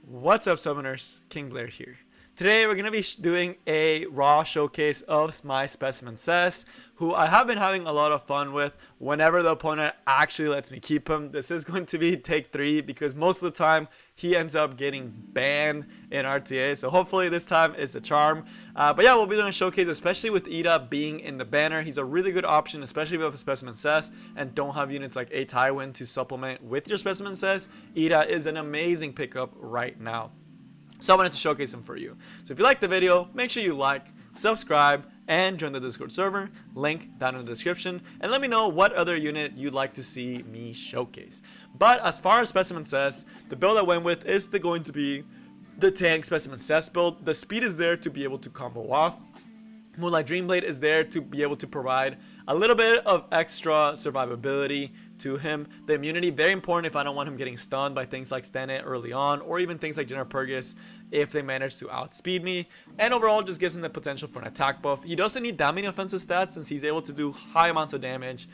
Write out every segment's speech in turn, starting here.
What's up, Summoners? King Blair here. Today we're going to be doing a raw showcase of my Specimen Sez, who I have been having a lot of fun with whenever the opponent actually lets me keep him. This is going to be take 3 because most of the time he ends up getting banned in RTA, so hopefully this time is the charm. But yeah, we'll be doing a showcase, especially with Ida being in the banner. He's a really good option, especially if you have a Specimen Sez and don't have units like a Tywin to supplement with your Specimen Sez. Ida is an amazing pickup right now. So I wanted to showcase him for you. So if you like the video, make sure you like, subscribe, and join the Discord server. Link down in the description. And let me know what other unit you'd like to see me showcase. But as far as Specimen Sez, the build I went with is going to be the tank Specimen Sez build. The speed is there to be able to combo off. Moonlight Dreamblade is there to be able to provide a little bit of extra survivability to him. The immunity, very important if I don't want him getting stunned by things like Stand It early on, or even things like General Purgus if they manage to outspeed me. And overall just gives him the potential for an attack buff. He doesn't need that many offensive stats since he's able to do high amounts of damage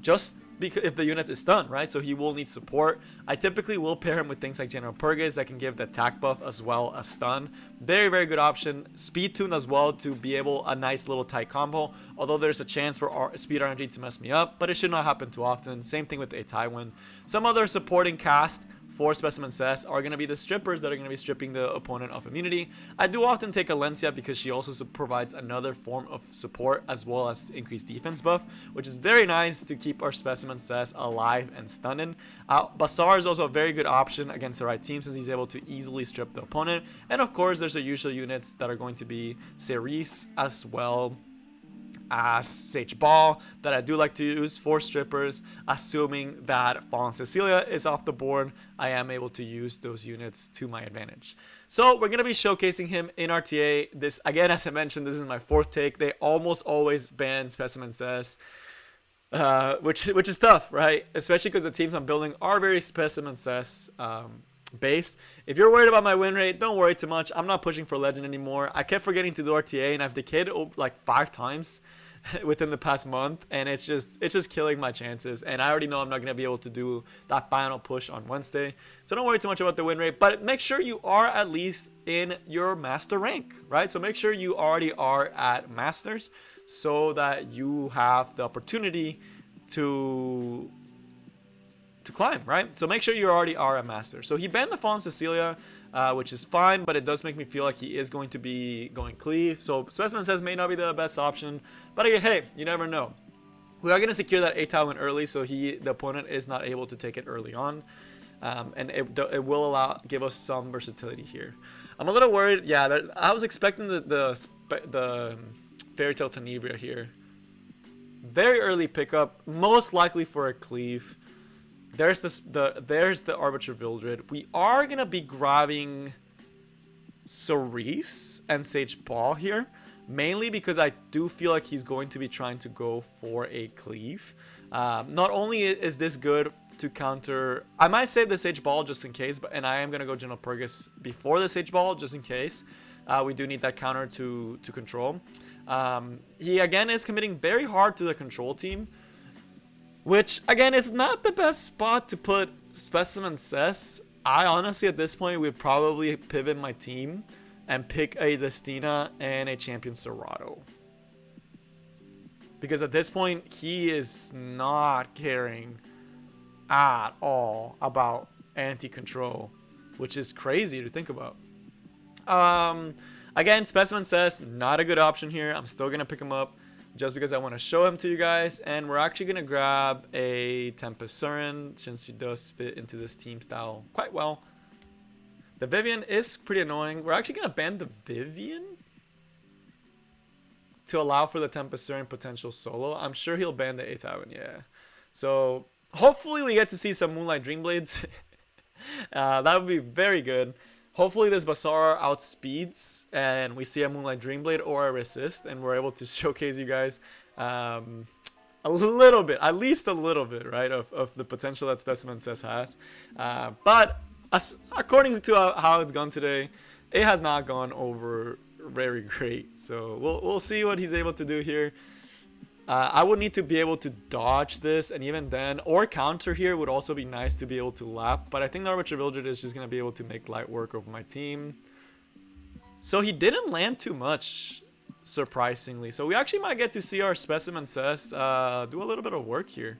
just because if the unit is stunned, right? So he will need support. I typically will pair him with things like General Purgus that can give the attack buff as well as stun. Very, very good option. Speed tune as well to be able a nice little tight combo. Although there's a chance for speed RNG to mess me up, but it should not happen too often. Same thing with a Tywin. Some other supporting cast for Specimen Sez are going to be the strippers that are going to be stripping the opponent of immunity. I do often take Alencia because she also provides another form of support as well as increased defense buff, which is very nice to keep our Specimen Sez alive and stunning. Bazaar is also a very good option against the right team since he's able to easily strip the opponent. And of course, there's the usual units that are going to be Cerise as well as Sage Ball that I do like to use for strippers. Assuming that Fallen Cecilia is off the board, I am able to use those units to my advantage. So we're going to be showcasing him in RTA. This, again, as I mentioned, this is my 4th take. They almost always ban Specimen Sez, which is tough, right? Especially because the teams I'm building are very Specimen Sez based. If you're worried about my win rate, don't worry too much. I'm not pushing for legend anymore. I kept forgetting to do RTA and I've decayed like 5 times within the past month, and it's just killing my chances. And I already know I'm not going to be able to do that final push on Wednesday, so don't worry too much about the win rate. But make sure you are at least in your master rank, right? So make sure you already are at masters so that you have the opportunity to climb, right? So make sure you already are a master. So he banned the Fallen Cecilia, which is fine, but it does make me feel like he is going to be going cleave. So Specimen Sez may not be the best option, but again, hey, you never know. We are going to secure that A-Tywin early, so the opponent is not able to take it early on, and it will give us some versatility here. I'm a little worried. Yeah, I was expecting the Fairy Tale Tenebria here. Very early pickup, most likely for a cleave. There's the Arbiter Vildred. We are gonna be grabbing Cerise and Sage Ball here, mainly because I do feel like he's going to be trying to go for a cleave. Not only is this good to counter, I might save the Sage Ball just in case, and I am gonna go General Purgus before the Sage Ball just in case. We do need that counter to control. He again is committing very hard to the control team, which, again, is not the best spot to put Specimen Sez. I honestly, at this point, would probably pivot my team and pick a Destina and a Champion Serato. Because at this point, he is not caring at all about anti-control, which is crazy to think about. Again, Specimen Sez, not a good option here. I'm still going to pick him up just because I want to show him to you guys. And we're actually going to grab a Tempest Surin since he does fit into this team style quite well. The Vivian is pretty annoying. We're actually going to ban the Vivian to allow for the Tempest Surin potential solo. I'm sure he'll ban the A-Tywin, yeah. So hopefully we get to see some Moonlight Dreamblades. That would be very good. Hopefully this Bazaar outspeeds and we see a Moonlight Dreamblade or a Resist, and we're able to showcase you guys a little bit, at least a little bit, right, of the potential that Specimen Sez has. But according to how it's gone today, it has not gone over very great. So we'll see what he's able to do here. I would need to be able to dodge this, and even then, or counter here would also be nice to be able to lap. But I think the Arbiter Villager is just going to be able to make light work of my team. So he didn't land too much, surprisingly. So we actually might get to see our Specimen Sez do a little bit of work here.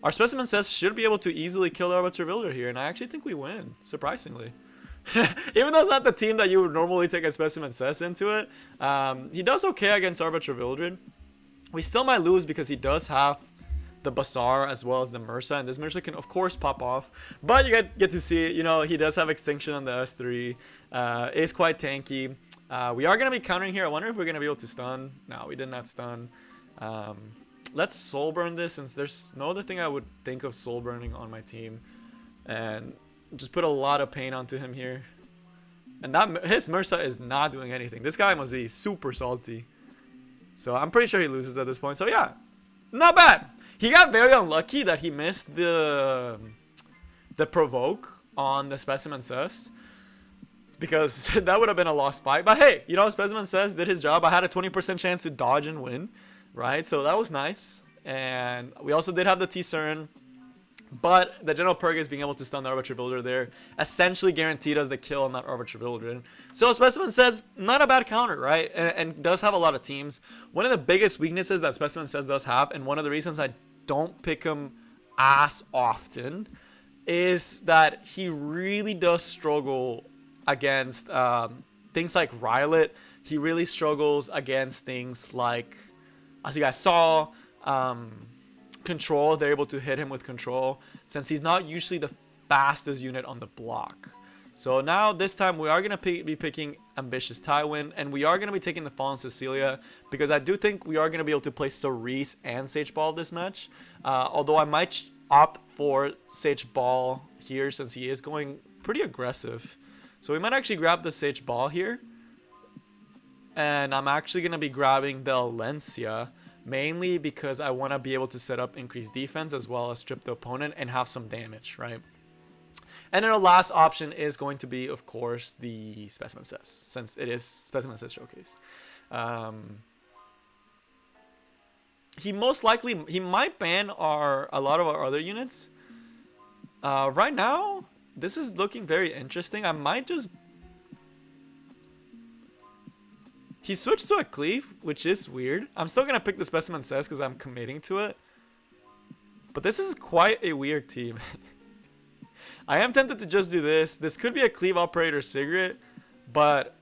Our Specimen Sez should be able to easily kill the Arbiter Villager here, and I actually think we win, surprisingly. Even though it's not the team that you would normally take a Specimen Sez into it, he does okay against Arbiter Villager. We still might lose because he does have the Bazaar as well as the Mursa, and this Mursa can of course pop off, but you get to see, you know, he does have extinction on the S3, is quite tanky. We are going to be countering here. I wonder if we're going to be able to stun. No, we did not stun. Let's soul burn this, since there's no other thing I would think of soul burning on my team, and just put a lot of pain onto him here. And that his Mursa is not doing anything. This guy must be super salty. So I'm pretty sure he loses at this point. So yeah, not bad. He got very unlucky that he missed the provoke on the Specimen Sez, because that would have been a lost fight. But hey, you know, Specimen Sez did his job. I had a 20% chance to dodge and win, right? So that was nice. And we also did have the T-Cern. But the general perk is being able to stun the Arbiter Villager there essentially guaranteed us the kill on that Arbiter Villager. So Specimen Sez, not a bad counter, right? And does have a lot of teams. One of the biggest weaknesses that Specimen Sez does have, and one of the reasons I don't pick him as often, is that he really does struggle against things like Rylet. He really struggles against things like, as you guys saw, control. They're able to hit him with control, since he's not usually the fastest unit on the block. So now this time we are going to be picking Ambitious Tywin, and we are going to be taking the Fallen Cecilia, because I do think we are going to be able to play Cerise and Sage Ball this match, although I might opt for Sage Ball here since he is going pretty aggressive. So we might actually grab the Sage Ball here, and I'm actually going to be grabbing the Alencia, mainly because I want to be able to set up increased defense as well as strip the opponent and have some damage, right? And then the last option is going to be, of course, the Specimen Sez, since it is Specimen Sez Showcase. He most likely, he might ban a lot of our other units. Right now, this is looking very interesting. I might just... He switched to a cleave, which is weird. I'm still going to pick the Specimen Sez because I'm committing to it. But this is quite a weird team. I am tempted to just do this. This could be a cleave operator Sigrid, but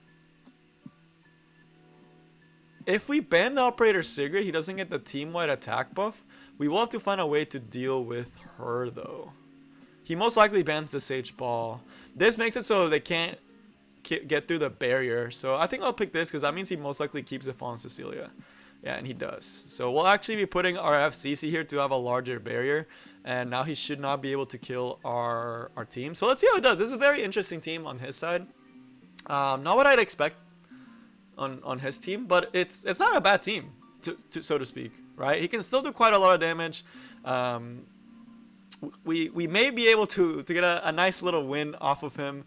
if we ban the operator Sigrid, he doesn't get the team-wide attack buff. We will have to find a way to deal with her, though. He most likely bans the Sage Ball. This makes it so they can't get through the barrier, so I think I'll pick this because that means he most likely keeps the Fallen Cecilia. Yeah, and he does. So we'll actually be putting our FCC here to have a larger barrier, and now he should not be able to kill our team. So let's see how it does. This is a very interesting team on his side. Not what I'd expect on his team, but it's not a bad team, so to speak, right? He can still do quite a lot of damage. We may be able to get a nice little win off of him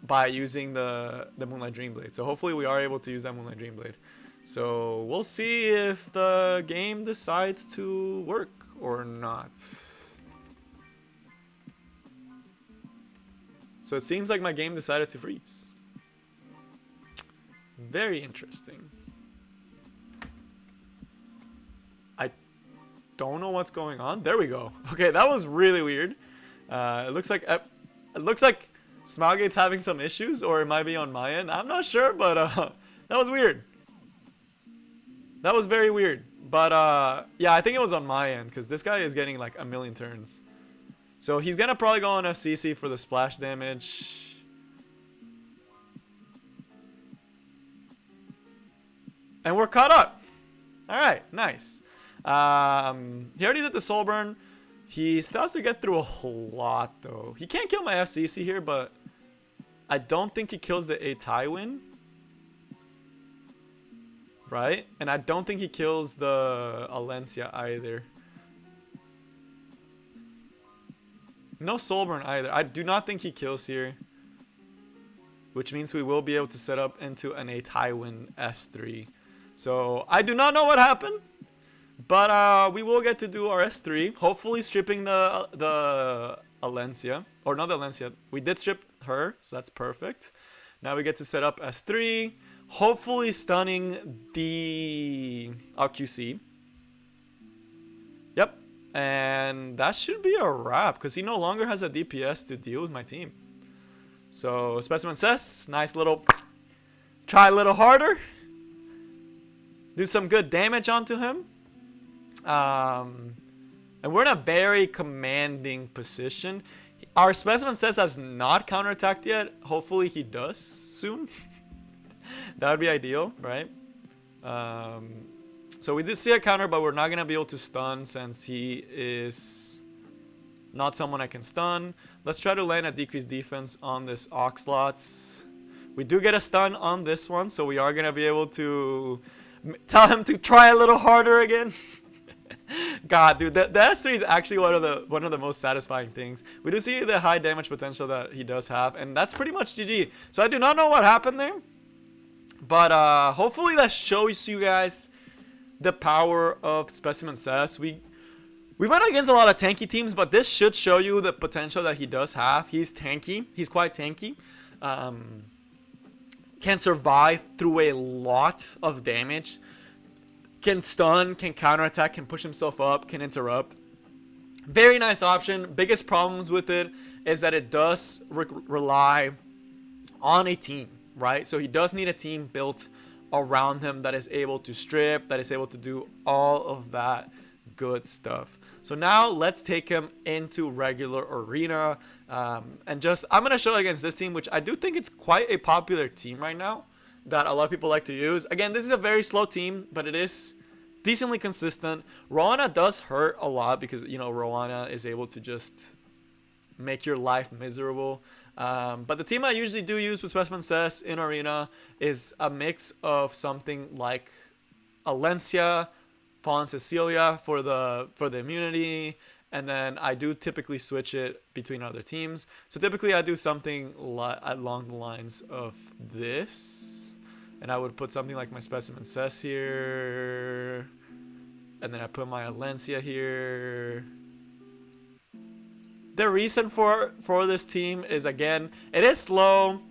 by using the Moonlight Dreamblade. So hopefully we are able to use that Moonlight Dreamblade. So we'll see if the game decides to work or not. So it seems like my game decided to freeze. Very interesting. I don't know what's going on. There we go. Okay, that was really weird. It looks like Smilegate's having some issues, or it might be on my end. I'm not sure, but that was weird. That was very weird. But yeah, I think it was on my end because this guy is getting like a million turns. So he's gonna probably go on FCC for the splash damage. And we're caught up. All right, nice. He already did the soul burn. He still has to get through a whole lot, though. He can't kill my FCC here, but I don't think he kills the A Tywin. Right? And I don't think he kills the Alencia either. No Soulburn either. I do not think he kills here. Which means we will be able to set up into an A Tywin S3. So I do not know what happened. But we will get to do our S3. Hopefully stripping the Alencia. Or not the Alencia. We did strip her, so that's perfect. Now we get to set up S3. Hopefully stunning the QC. Yep. And that should be a wrap, because he no longer has a DPS to deal with my team. So Specimen Sez, nice little, try a little harder. Do some good damage onto him. And we're in a very commanding position. Our Specimen Sez has not counterattacked yet. Hopefully he does soon. That would be ideal, right? So we did see a counter, but we're not going to be able to stun since he is not someone I can stun. Let's try to land a decreased defense on this Oxlots. We do get a stun on this one, so we are going to be able to tell him to try a little harder again. God, dude, the S3 is actually one of the most satisfying things. We do see the high damage potential that he does have, and that's pretty much GG. So I do not know what happened there, but hopefully that shows you guys the power of Specimen Sez. We went against a lot of tanky teams, but this should show you the potential that he does have. He's tanky. He's quite tanky. Can survive through a lot of damage. Can stun, can counterattack, can push himself up, can interrupt. Very nice option. Biggest problems with it is that it does rely on a team, right? So he does need a team built around him that is able to strip, that is able to do all of that good stuff. So now let's take him into regular arena. And just, I'm going to show against this team, which I do think it's quite a popular team right now that a lot of people like to use. Again, this is a very slow team, but it is decently consistent. Roana does hurt a lot because, you know, Roana is able to just make your life miserable. But the team I usually do use with Specimen Sez in arena is a mix of something like Alencia, Fallen Cecilia for the immunity, and then I do typically switch it between other teams. So typically I do something along the lines of this, and I would put something like my Specimen Sez here, and then I put my Alencia here. The reason for this team is, again, it is slow.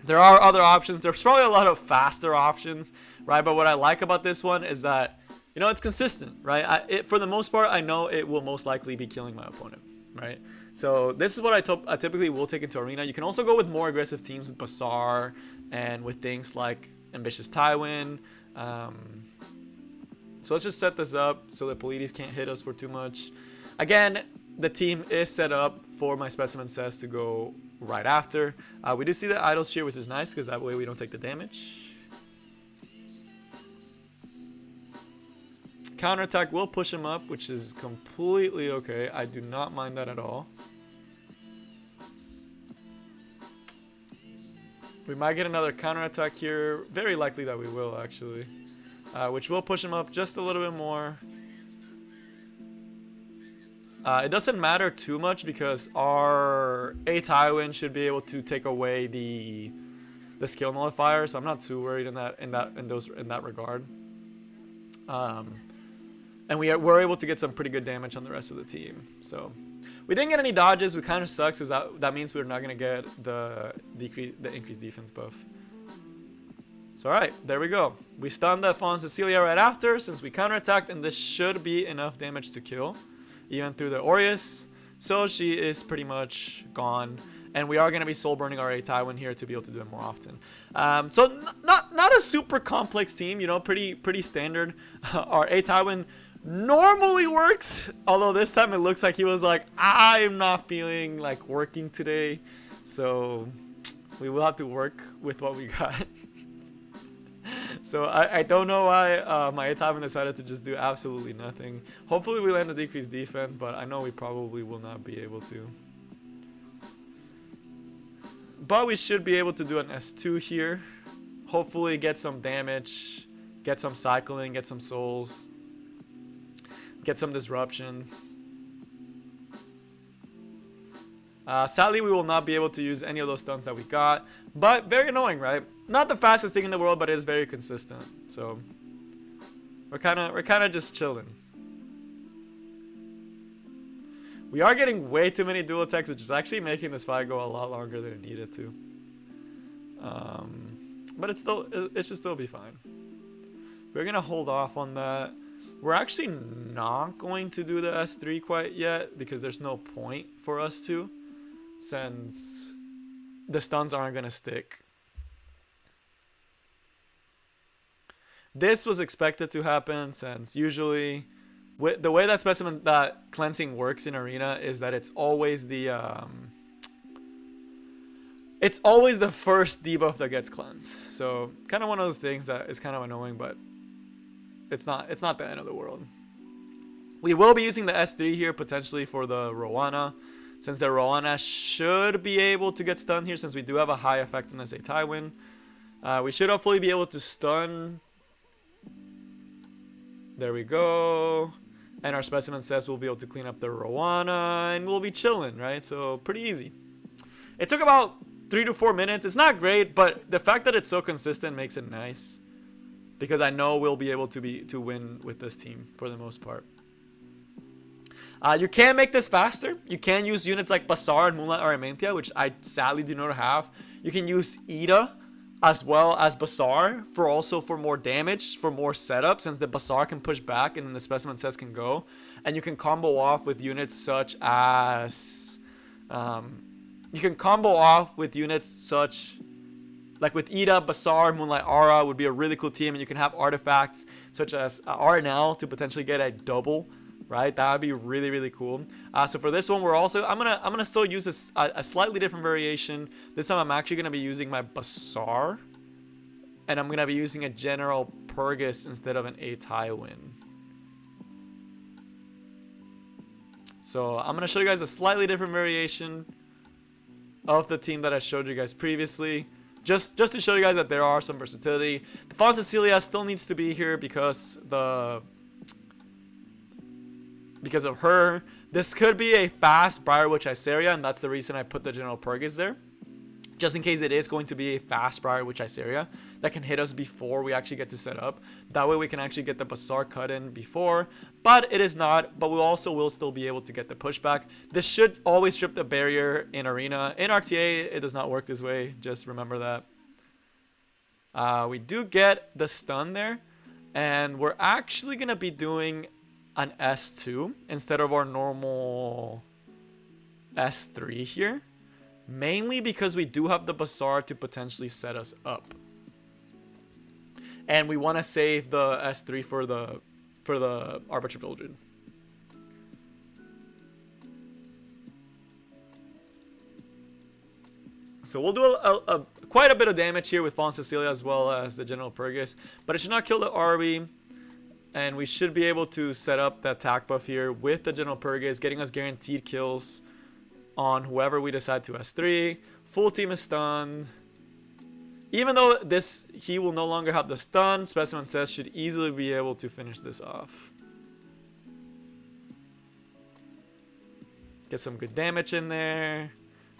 There are other options. There's probably a lot of faster options, right? But what I like about this one is that, you know, it's consistent, right? For the most part, I know it will most likely be killing my opponent, right? So this is what I typically will take into arena. You can also go with more aggressive teams with Bazaar and with things like Ambitious Tywin. So let's just set this up so that Polides can't hit us for too much. Again, the team is set up for my Specimen Sez to go right after. We do see the idols here, which is nice because that way we don't take the damage. Counterattack will push him up, which is completely okay. I do not mind that at all. We might get another counterattack here. Very likely that we will, actually. Which will push him up just a little bit more. It doesn't matter too much because our A Tywin should be able to take away the skill nullifier, so I'm not too worried in that regard. And we were able to get some pretty good damage on the rest of the team. So we didn't get any dodges, which kind of sucks because that means we're not gonna get the increased defense buff. So alright, there we go. We stunned the Fallen Cecilia right after since we counterattacked, and this should be enough damage to kill, even through the Aureus. So she is pretty much gone. And we are going to be soul burning our A Tywin here to be able to do it more often. So not a super complex team, you know, pretty standard. Our A Tywin normally works, although this time it looks like he was like, I'm not feeling like working today. So we will have to work with what we got. So I don't know why my A Tywin decided to just do absolutely nothing. Hopefully we land a decreased defense, but I know we probably will not be able to. But we should be able to do an S2 here. Hopefully get some damage, get some cycling, get some souls, get some disruptions. Sadly, we will not be able to use any of those stuns that we got, but very annoying, right? Not the fastest thing in the world, but it is very consistent. So We're kind of just chilling. We are getting way too many dual attacks, which is actually making this fight go a lot longer than it needed to. But it should still be fine. We're gonna hold off on that. We're actually not going to do the S3 quite yet because there's no point for us to, since the stuns aren't gonna stick. This was expected to happen since usually the way that cleansing works in arena is that it's always the first debuff that gets cleansed. So kind of one of those things that is kind of annoying, but it's not the end of the world. We will be using the S3 here potentially for the Rowana, since the Rowana should be able to get stunned here, since we do have a high effectiveness a Tywin. We should hopefully be able to stun. There we go. And our Specimen Sez will be able to clean up the Rowana, and we'll be chilling, right? So pretty easy. It took about 3 to 4 minutes. It's not great, but the fact that it's so consistent makes it nice, because I know we'll be able to win with this team for the most part. You can make this faster. You can use units like Basar and Moonlight Aramentia, which I sadly do not have. You can use Ida as well as Basar for more damage, for more setup, since the Basar can push back and then the Specimen Sez can go. And you can combo off with units such as like with Ida, Basar, Moonlight Aura would be a really cool team, and you can have artifacts such as RNL to potentially get a double, right? That would be really, really cool. So for this one, I'm gonna still use a slightly different variation. This time I'm actually gonna be using my Basar, and I'm gonna be using a General Purgus instead of an A Tywin. So I'm gonna show you guys a slightly different variation of the team that I showed you guys previously. Just to show you guys that there are some versatility. The Fawn Cecilia still needs to be here because of her. This could be a fast Briarwitch Iceria, and that's the reason I put the General Purgus there. Just in case it is going to be a fast Briarwitch Iceria that can hit us before we actually get to set up. That way we can actually get the Basar cut in before. But it is not. But we also will still be able to get the pushback. This should always strip the barrier in Arena. In RTA, it does not work this way. Just remember that. We do get the stun there. And we're actually going to be doing an S2 instead of our normal S3 here. Mainly because we do have the Basar to potentially set us up. And we want to save the S3 for the Arbiter Vildred. So we'll do quite a bit of damage here with Fawn Cecilia as well as the General Purgus. But it should not kill the Arby. And we should be able to set up that attack buff here with the General Purgus, getting us guaranteed kills on whoever we decide to S3. Full team is stunned. Even though he will no longer have the stun, Specimen Sez should easily be able to finish this off. Get some good damage in there.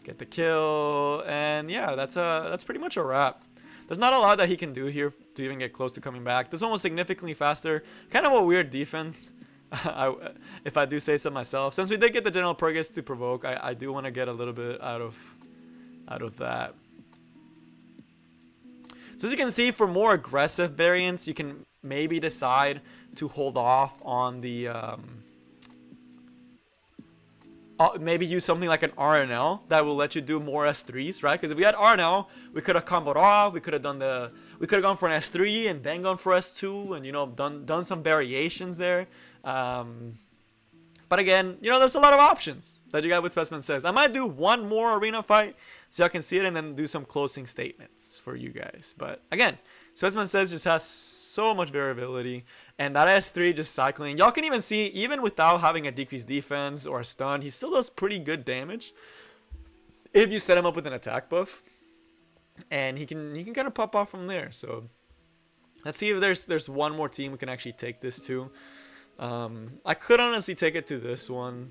Get the kill. And yeah, that's pretty much a wrap. There's not a lot that he can do here to even get close to coming back. This one was significantly faster. Kind of a weird defense. If I do say so myself. Since we did get the General Purgus to provoke, I do want to get a little bit out of that. So as you can see, for more aggressive variants, you can maybe decide to hold off on the maybe use something like an RNL that will let you do more S3s, right? Because if we had RNL, we could have comboed off. We could have gone for an S3 and then gone for S2, and done some variations there. But again, there's a lot of options that you got with Specimen Sez. I might do one more arena fight so y'all can see it, and then do some closing statements for you guys. But again, Specimen Sez just has so much variability, and that S3 just cycling. Y'all can even see, even without having a decreased defense or a stun, he still does pretty good damage if you set him up with an attack buff, and he can kind of pop off from there. So let's see if there's one more team we can actually take this to. I could honestly take it to this one,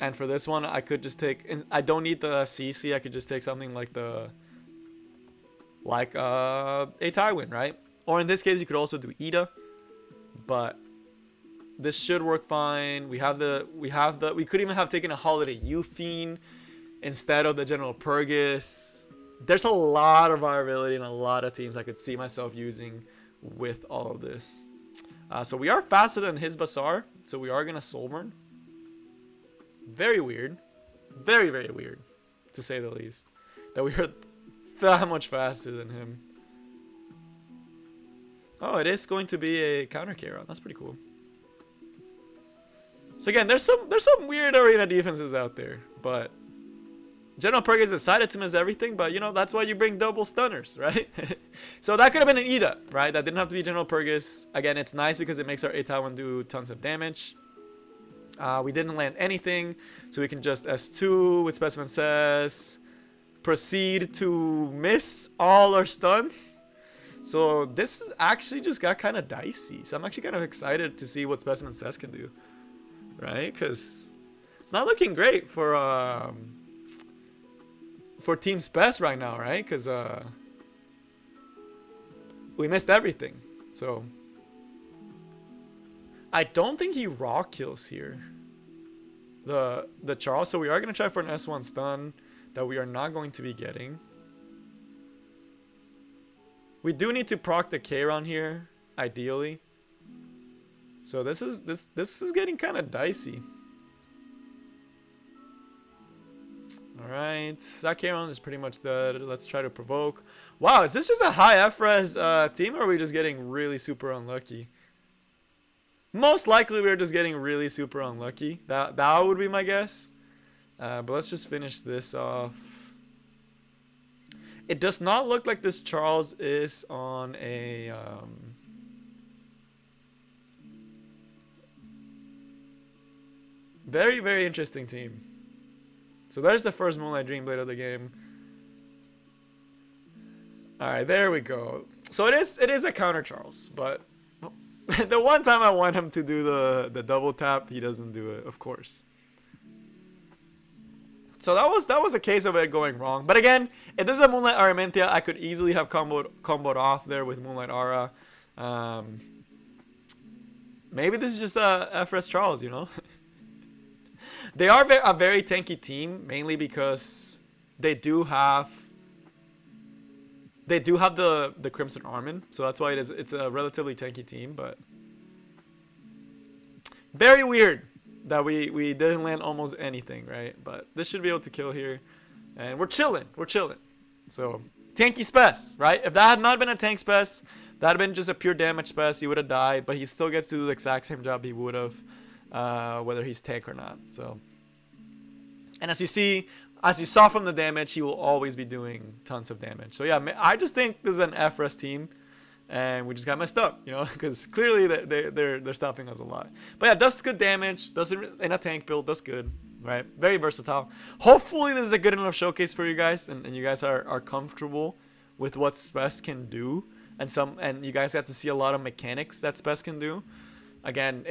and for this one I could just take, I don't need the CC. I could just take something like a Tywin, right? Or in this case you could also do Ida, but this should work fine. We could even have taken a Holiday Euphine instead of the General Purgus. There's a lot of viability in a lot of teams I could see myself using with all of this. So we are faster than his Bazaar, so we are gonna Soulburn. Very weird, very weird, to say the least, that we are that much faster than him. Oh, it is going to be a counter K-Round. That's pretty cool. So again, there's some weird arena defenses out there, but General Purgus decided to miss everything, but you know, that's why you bring double stunners, right? So that could have been an Ida, right? That didn't have to be General Purgus. Again, it's nice because it makes our A-Taiwan do tons of damage. We didn't land anything, so we can just S2 with Specimen Sez, proceed to miss all our stuns. So this is actually just got kind of dicey. So I'm actually kind of excited to see what Specimen Sez can do, right? Because it's not looking great for Team Spez right now, right? Because we missed everything. So I don't think he raw kills here, the Charles. So we are going to try for an S1 stun that we are not going to be getting. We do need to proc the K-Round here, ideally. So this is getting kind of dicey. Alright, that K-Round is pretty much dead. Let's try to provoke. Wow, is this just a high F-res team, or are we just getting really super unlucky? Most likely we're just getting really super unlucky. That would be my guess. But let's just finish this off. It does not look like this Charles is on a very interesting team. So there's the first Moonlight Dreamblade of the game. Alright, there we go. So it is a counter Charles, but the one time I want him to do the double tap, he doesn't do it, of course. So that was a case of it going wrong. But again, if this is a Moonlight Aramentia, I could easily have comboed off there with Moonlight Aura. Maybe this is just a FRS Charles, you know? They are a very tanky team, mainly because they do have the Crimson Armin, so that's why it's a relatively tanky team. But very weird that we didn't land almost anything, right? But this should be able to kill here, and we're chilling. So tanky Spez, right? If that had not been a tank Spez, that had been just a pure damage Spez, he would have died. But he still gets to do the exact same job he would have. Whether he's tank or not. So, and as you saw from the damage, he will always be doing tons of damage. So yeah, I just think this is an FRS team, and we just got messed up, you know, because clearly they're stopping us a lot. But yeah, does good damage, doesn't in a tank build, does good, right? Very versatile. Hopefully this is a good enough showcase for you guys, and you guys are comfortable with what Spez can do, and you guys got to see a lot of mechanics that Spez can do. Again,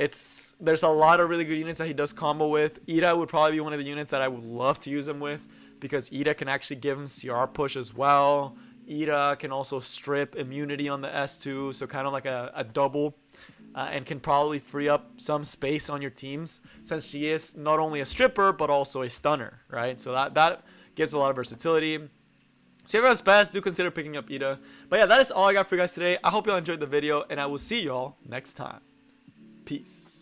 there's a lot of really good units that he does combo with. Ida would probably be one of the units that I would love to use him with, because Ida can actually give him CR push as well. Ida can also strip immunity on the S2, so kind of like a double, and can probably free up some space on your teams, since she is not only a stripper but also a stunner, right? So that gives a lot of versatility. So if you guys best, do consider picking up Ida. But yeah, that is all I got for you guys today. I hope y'all enjoyed the video, and I will see y'all next time. Peace.